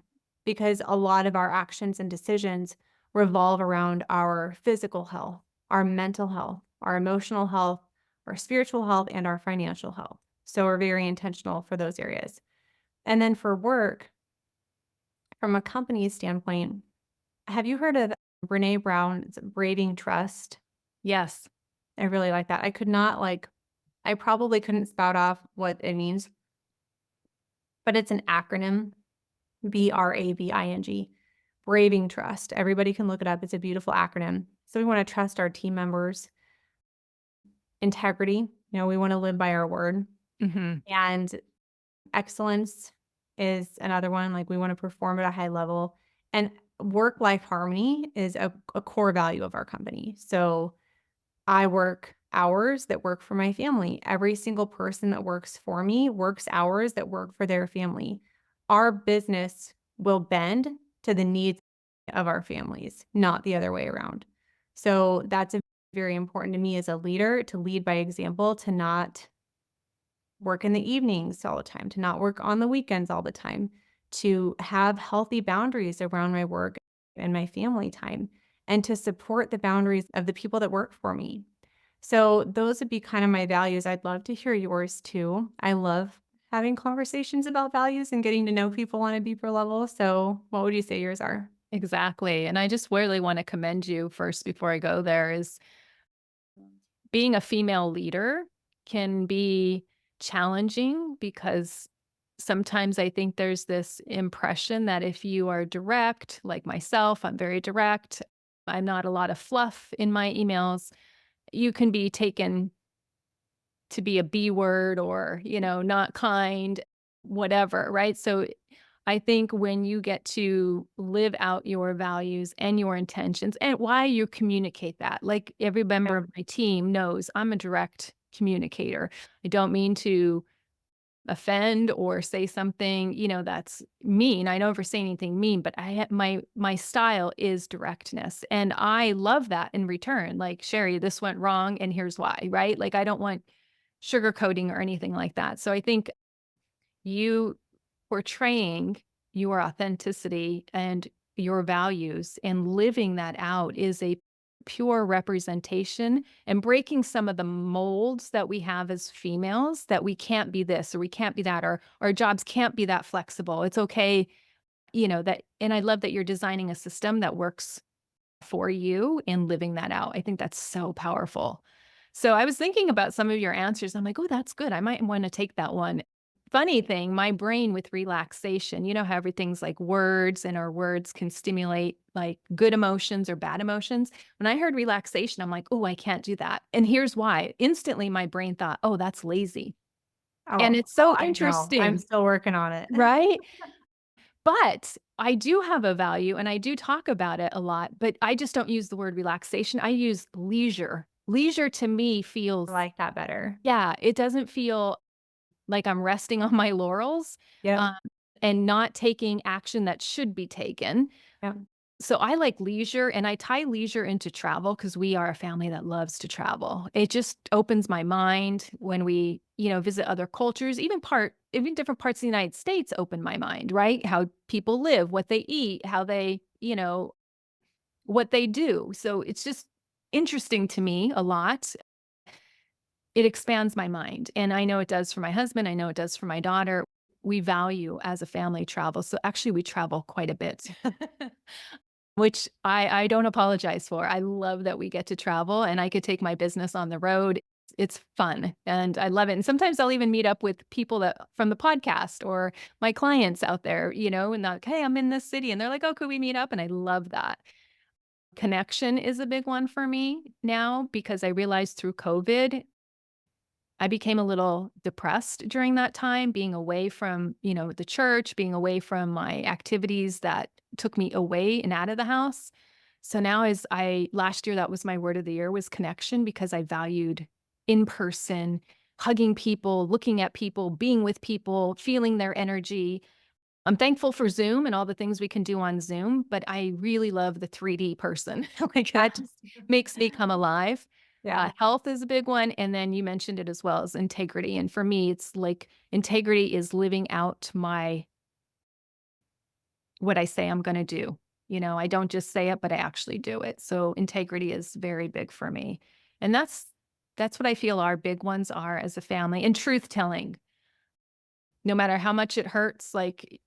because a lot of our actions and decisions revolve around our physical health, our mental health, our emotional health, our spiritual health, and our financial health. So we're very intentional for those areas. And then for work, from a company standpoint, have you heard of Brene Brown's Braving Trust? Yes. I really like that. I probably couldn't spout off what it means, but it's an acronym, BRAVING, Braving Trust. Everybody can look it up. It's a beautiful acronym. So we want to trust our team members, integrity. We want to live by our word. Mhm. And excellence is another one. Like, we want to perform at a high level. And work life harmony is a core value of our company. So I work hours that work for my family. Every single person that works for me works hours that work for their family. Our business will bend to the needs of our families, not the other way around. So that's very important to me as a leader, to lead by example, to not work in the evenings all the time, to not work on the weekends all the time, to have healthy boundaries around my work and my family time, and to support the boundaries of the people that work for me. So those would be kind of my values. I'd love to hear yours too. I love having conversations about values and getting to know people on a deeper level. So what would you say yours are? Exactly, and I just really wanna commend you first before I go there is being a female leader can be challenging because sometimes I think there's this impression that if you are direct, like myself, I'm very direct, I'm not a lot of fluff in my emails, you can be taken to be a B word or, not kind, whatever, right? So I think when you get to live out your values and your intentions and why you communicate that, like every member Yeah. of my team knows I'm a direct communicator. I don't mean to offend or say something, that's mean. I never say anything mean, but my style is directness. And I love that in return. Like, Sherry, this went wrong and here's why, right? Like I don't want sugarcoating or anything like that. So I think you portraying your authenticity and your values and living that out is a pure representation and breaking some of the molds that we have as females that we can't be this or we can't be that or our jobs can't be that flexible. It's okay, that and I love that you're designing a system that works for you and living that out. I think that's so powerful. So I was thinking about some of your answers. I'm like, oh, that's good. I might want to take that one. Funny thing, my brain with relaxation, you know how everything's like words and our words can stimulate like good emotions or bad emotions. When I heard relaxation, I'm like, oh, I can't do that. And here's why. Instantly, my brain thought, oh, that's lazy. And Oh, it's so I know. I'm interesting, still working on it. right? But I do have a value and I do talk about it a lot, but I just don't use the word relaxation. I use leisure. Leisure to me I feels, like that better. yeah, it doesn't feel like I'm resting on my laurels, Yep. um, and not taking action that should be taken. Yep. So I like leisure and I tie leisure into travel because we are a family that loves to travel. It just opens my mind when we, visit other cultures, even different parts of the United States open my mind, right? How people live, what they eat, how they, what they do. So it's just interesting to me a lot. It expands my mind, and I know it does for my husband, I know it does for my daughter. We value as a family travel, so actually we travel quite a bit, which I don't apologize for. I love that we get to travel and I could take my business on the road. It's fun, and I love it, and sometimes I'll even meet up with people that from the podcast or my clients out there, and they're like, "Hey, I'm in this city," and they're like, "Oh, could we meet up?" And I love that. Connection is a big one for me now because I realized through COVID I became a little depressed during that time, being away from, the church, being away from my activities that took me away and out of the house. So now last year, that was my word of the year was connection because I valued in person, hugging people, looking at people, being with people, feeling their energy. I'm thankful for Zoom and all the things we can do on Zoom, but I really love the 3D person. Like that Yeah. just makes me come alive. Yeah. Health is a big one. And then you mentioned it as well as integrity. And for me, it's like integrity is living out what I say I'm going to do. I don't just say it, but I actually do it. So integrity is very big for me. And that's what I feel our big ones are as a family and truth telling. No matter how much it hurts, like,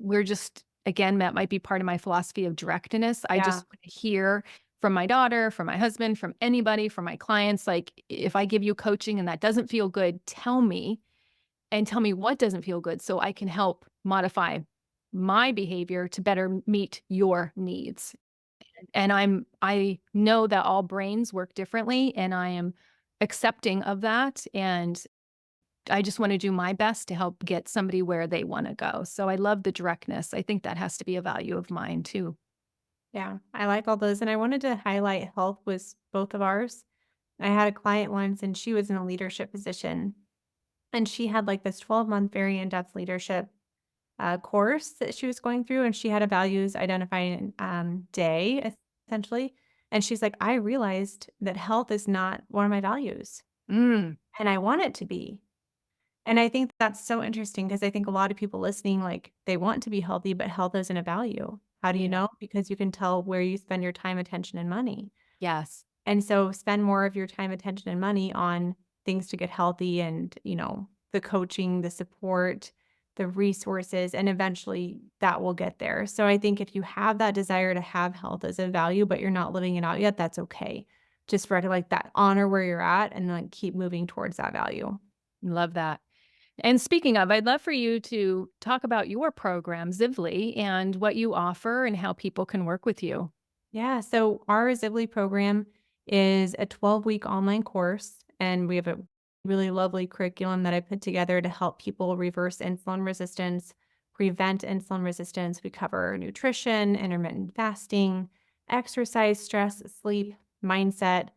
we're just again, that might be part of my philosophy of directness. I Yeah. just wanna hear from my daughter, from my husband, from anybody, from my clients, like, if I give you coaching and that doesn't feel good, tell me and tell me what doesn't feel good so I can help modify my behavior to better meet your needs. And I know that all brains work differently, and I am accepting of that, and I just wanna do my best to help get somebody where they wanna go. So I love the directness. I think that has to be a value of mine too. Yeah. I like all those. And I wanted to highlight health was both of ours. I had a client once and she was in a leadership position and she had like this 12-month very in-depth leadership course that she was going through, and she had a values identifying day essentially. And she's like, I realized that health is not one of my values, Mm, and I want it to be. And I think that's so interesting because I think a lot of people listening, like they want to be healthy, but health isn't a value. How do you yeah. know? Because you can tell where you spend your time, attention, and money. Yes. And so spend more of your time, attention, and money on things to get healthy and, the coaching, the support, the resources, and eventually that will get there. So I think if you have that desire to have health as a value, but you're not living it out yet, that's okay. Just for to like that honor where you're at and like keep moving towards that value. Love that. And speaking of, I'd love for you to talk about your program, Zivly, and what you offer and how people can work with you. Yeah. So our Zibly program is a 12-week online course, and we have a really lovely curriculum that I put together to help people reverse insulin resistance, prevent insulin resistance. We cover nutrition, intermittent fasting, exercise, stress, sleep, mindset,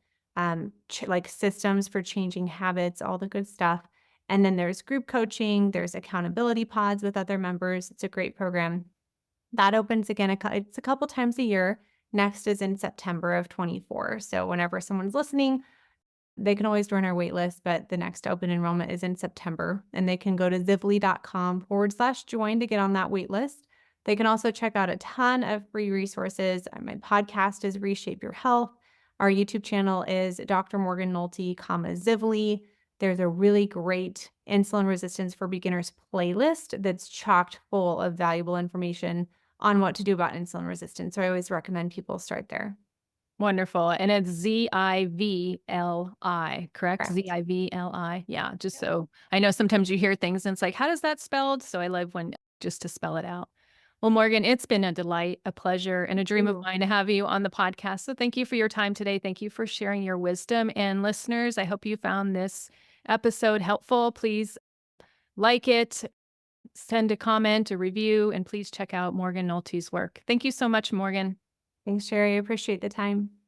like systems for changing habits, all the good stuff. And then there's group coaching, there's accountability pods with other members. It's a great program. That opens again, it's a couple times a year. Next is in September of 24. So whenever someone's listening, they can always join our wait list, but the next open enrollment is in September. And they can go to zivly.com/join to get on that wait list. They can also check out a ton of free resources. My podcast is Reshape Your Health. Our YouTube channel is Dr. Morgan Nolte, Zivly. There's a really great insulin resistance for beginners playlist that's chocked full of valuable information on what to do about insulin resistance. So I always recommend people start there. Wonderful, and it's Zivli, correct? Correct. Zivli? Yeah, just Yep. so I know sometimes you hear things and it's like, "How does that spelled?" So I love when just to spell it out. Well, Morgan, it's been a delight, a pleasure, and a dream of Ooh. mine to have you on the podcast, so thank you for your time today, thank you for sharing your wisdom, and listeners, I hope you found this episode helpful. Please like it, send a comment, a review, and please check out Morgan Nolte's work. Thank you so much, Morgan. Thanks, Sherry. I appreciate the time.